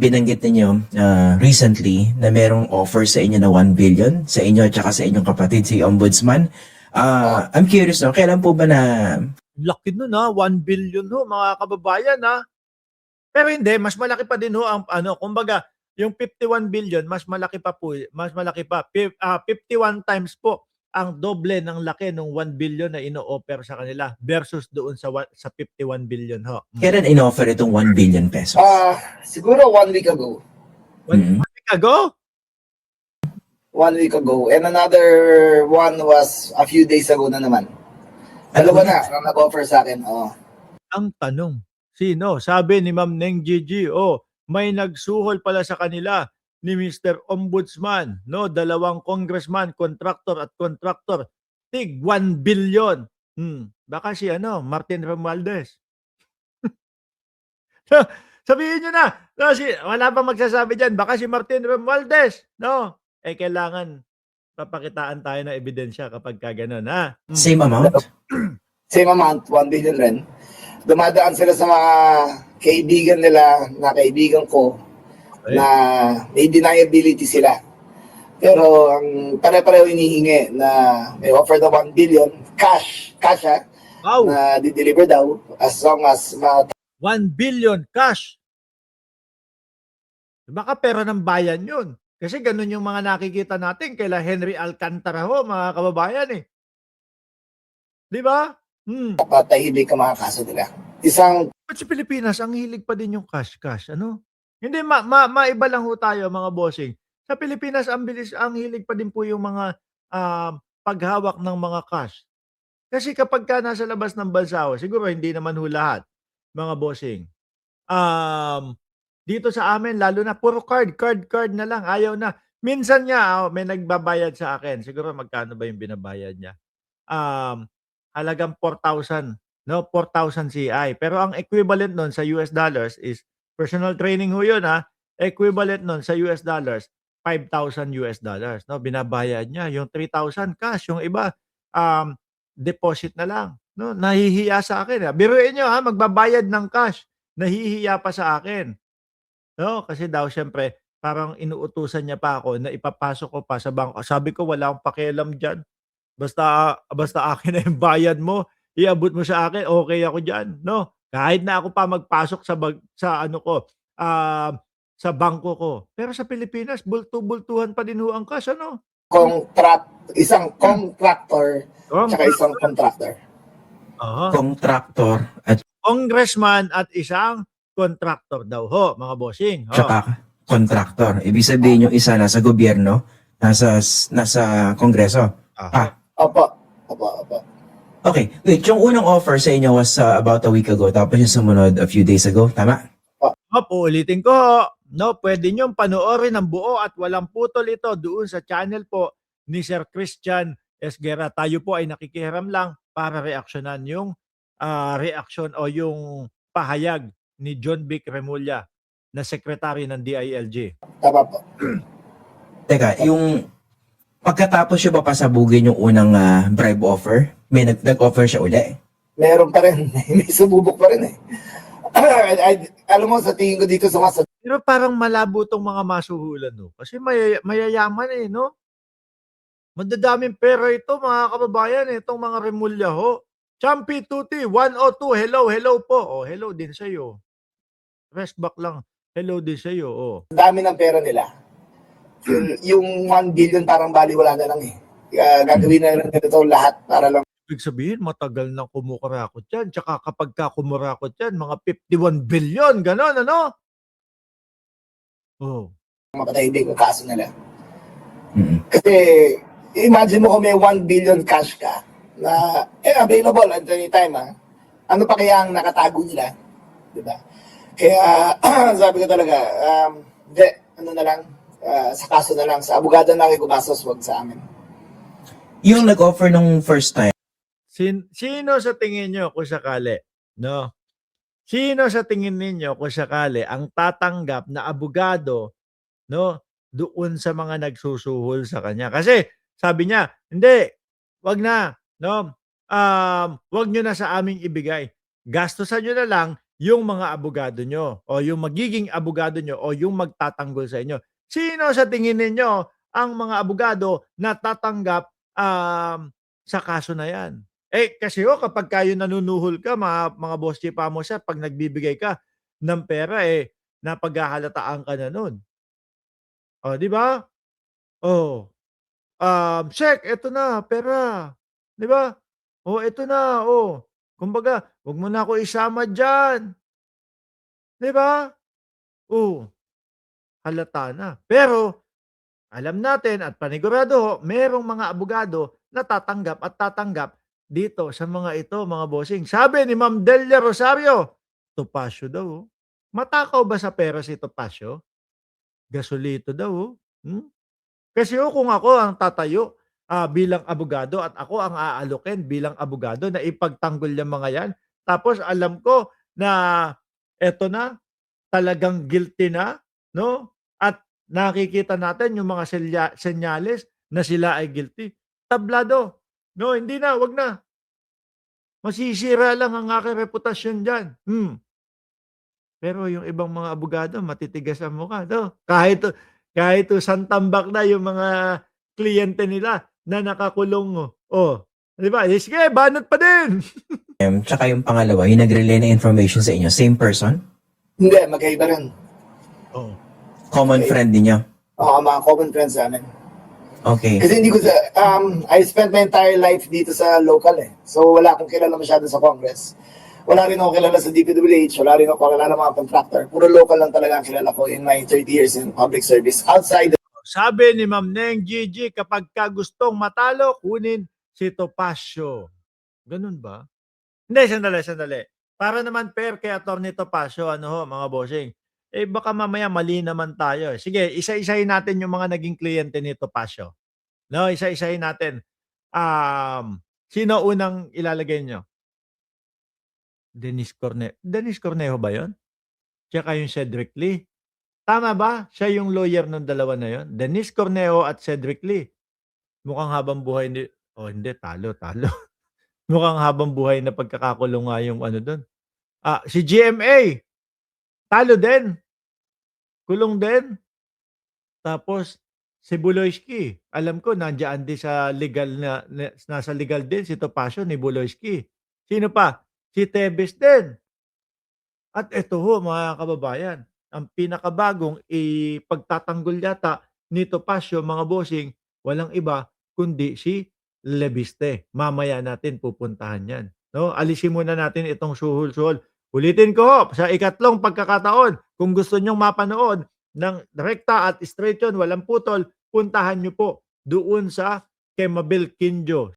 binanggit ninyo recently na merong offer sa inyo na 1 billion sa inyo at saka sa inyong kapatid si Ombudsman. I'm curious, no, kailan po ba na... Laki nun ha, 1 billion ho mga kababayan ha. Pero hindi, mas malaki pa din ho ang kumbaga, yung 51 billion mas malaki pa po, mas malaki pa. 51 times po ang doble ng laki ng 1 billion na ino-offer sa kanila versus doon sa 51 billion ho. Kailan in-offer itong 1 billion pesos? Siguro 1 week ago. One week ago? 1 week ago. And another one was a few days ago na naman. Dalawa na ang nag-offer sa akin. Ang tanong, sino? Sabi ni Ma'am Neng Gigi, may nagsuhol pala sa kanila ni Mr. Ombudsman, no? 2 congressman, contractor at contractor, tig 1 billion. Baka si Martin Romualdez. Sabihin nyo na, no, wala pang magsasabi dyan, baka si Martin Romualdez, no? Kailangan papakitaan tayo ng ebidensya kapag gano'n, ha? Same amount? Same amount, 1 billion rin. Dumadaan sila sa mga kaibigan nila, na kaibigan ko, na may deniability sila. Pero ang pare-pareho hinihingi na may offer na 1 billion, cash Wow. na di-deliver daw as long as 1 billion cash. Baka pera ng bayan yun. Kasi ganun yung mga nakikita natin kaila Henry Alcantara ho, mga kababayan eh. Di ba? patahimik ang mga kaso nila. Isang At sa Pilipinas, ang hilig pa din yung cash. Hindi, maiba lang ho tayo mga bossing. Sa Pilipinas, ang hilig pa din po yung mga paghawak ng mga cash. Kasi kapag ka nasa labas ng bansa ho, siguro hindi naman ho lahat, mga bossing. Dito sa amin, lalo na puro card na lang. Ayaw na. Minsan niya, may nagbabayad sa akin. Siguro magkano ba yung binabayad niya? Halagang 4,000. No, 4,000 CI. Pero ang equivalent nun sa US dollars is, personal training ho yun ha, equivalent nun sa US dollars, 5,000 US dollars. No, binabayad niya. Yung 3,000 cash. Yung iba, deposit na lang. No, nahihiya sa akin. Biruin nyo ha, magbabayad ng cash. Nahihiya pa sa akin. No, kasi daw syempre parang inuutusan niya pa ako na ipapasok ko pa sa bangko. Sabi ko wala akong pakialam diyan. Basta akin na yung bayad mo, iabot mo sa akin, okay ako diyan, no? Kahit na ako pa magpasok sa bangko ko. Pero sa Pilipinas, bultu-bultuhan pa din ho ang cash, ano? isang contractor at isang contractor. Contractor at Congressman at isang contractor daw ho, mga bossing. saka contractor. Ibig sabihin yung isa nasa gobyerno, nasa kongreso. Opo. Okay, wait, yung unang offer sa inyo was about a week ago, tapos yung sumunod a few days ago, tama? Ulitin ko, no, pwede nyo panoorin ng buo at walang putol ito doon sa channel po ni Sir Christian Esguerra. Tayo po ay nakikihiram lang para reaksyonan yung reaksyon o yung pahayag ni John Vic Remulla na secretary ng DILG. Tama po. Teka, yung pagkatapos siya ba pasabugin yung unang bribe offer, may nag-offer siya uli? Meron pa rin. May sumubok pa rin eh. Alam mo, sa tingin ko dito sa mga Pero parang malabo tong mga masuhulan, no? Kasi mayayaman eh, no? Madadaming pera ito, mga kababayan, itong mga Remulla ho. Champi Tuti, 102, hello po. Hello din sa'yo. Rest back lang, hello din sa'yo. dami ng pera nila. Yung 1 billion parang baliwala na lang eh. Gagawin na lang nito lahat para lang Ibig sabihin, matagal na kumukurakot yan. Tsaka kapag ka kumurakot yan, mga 51 billion, gano'n, ano? mapatahimik ang kaso nila. Kasi imagine mo kung may 1 billion cash ka na available at any time ano pa kaya ang nakatago nila? Diba? Kaya sabi ko talaga, sa kaso na lang, sa abogado na kikumasos, wag sa amin. Yung nag-offer nung first time, Sino sa tingin nyo kung sakali, no? Sino sa tingin ninyo kung sakali ang tatanggap na abogado, no, doon sa mga nagsusuhol sa kanya? Kasi sabi niya, hindi, wag na, no? Wag nyo na sa aming ibigay. Gastusan nyo na lang yung mga abogado nyo o yung magiging abogado nyo o yung magtatanggol sa inyo. Sino sa tingin ninyo ang mga abogado na tatanggap sa kaso na yan? Kasi kapag kayo nanunuhol ka, mga boss chief mo siya, pag nagbibigay ka ng pera, napaghahalataan ka na nun. O, di ba? O, check, eto na, pera. Di ba? O, eto na, o. Kumbaga, wag mo na ako isama dyan. Di ba? O, halata na. Pero, alam natin at panigurado ho, merong mga abogado na tatanggap at tatanggap dito sa mga ito, mga bossing. Sabi ni Ma'am Delia Rosario, Topacio daw. Oh. Matakaw ba sa pera si Topacio? Gasolito daw. Oh. Kasi kung ako ang tatayo bilang abogado at ako ang aalokin bilang abogado na ipagtanggol yung mga yan, tapos alam ko na eto na, talagang guilty na, no? At nakikita natin yung mga senyales na sila ay guilty. Tablado. No, hindi na, wag na. Masisira lang ang aking reputasyon diyan. Pero yung ibang mga abogado matitigas ang mukha, no? Kahit santambak na yung mga kliyente nila na nakakulong. Oh, 'di ba? Sige, banat pa din. Tsaka yung pangalawa, yung nag-relay na information sa inyo, same person? Hindi, magkaiba rin. Oh. Common Okay. friend ninyo? Oo, mga common friends namin. Okay. Kasi hindi ko I spent my entire life dito sa local eh. So wala akong kilala masyado sa Congress. Wala rin ako kilala sa DPWH, wala rin ako kilala mga contractor. Puro local lang talaga ang kilala ko in my 30 years in public service. Outside Sabi ni Ma'am Neng Gigi, kapag ka gustong matalo, kunin si Topacio. Ganun ba? Hindi, sandali. Para naman fair kay Atty. Topacio, mga bossing. Baka mamaya mali naman tayo. Sige, isa-isahin natin yung mga naging kliyente ni Topacio. No, isa-isahin natin. Sino unang ilalagay nyo? Dennis Cornejo ba yon? Tsaka yung Cedric Lee. Tama ba? Siya yung lawyer ng dalawa na yon. Dennis Cornejo at Cedric Lee. Mukhang habang buhay ni... hindi, talo. Mukhang habang buhay na pagkakakulong nga yung doon. Si GMA. Talo din. Kulong din. Tapos, si Buloyski. Alam ko, nandiyan din sa legal nasa legal din si Topacio ni Buloyski. Sino pa? Si Tebes din. At ito ho, mga kababayan, ang pinakabagong ipagtatanggol yata ni Topacio, mga bossing, walang iba kundi si Lebiste. Mamaya natin pupuntahan yan. No? Alisin muna natin itong suhol-suhol. Ulitin ko ho, sa ikatlong pagkakataon, kung gusto nyong mapanood ng rekta at straight yun, walang putol, puntahan nyo po doon sa kay Mabel Quinjo.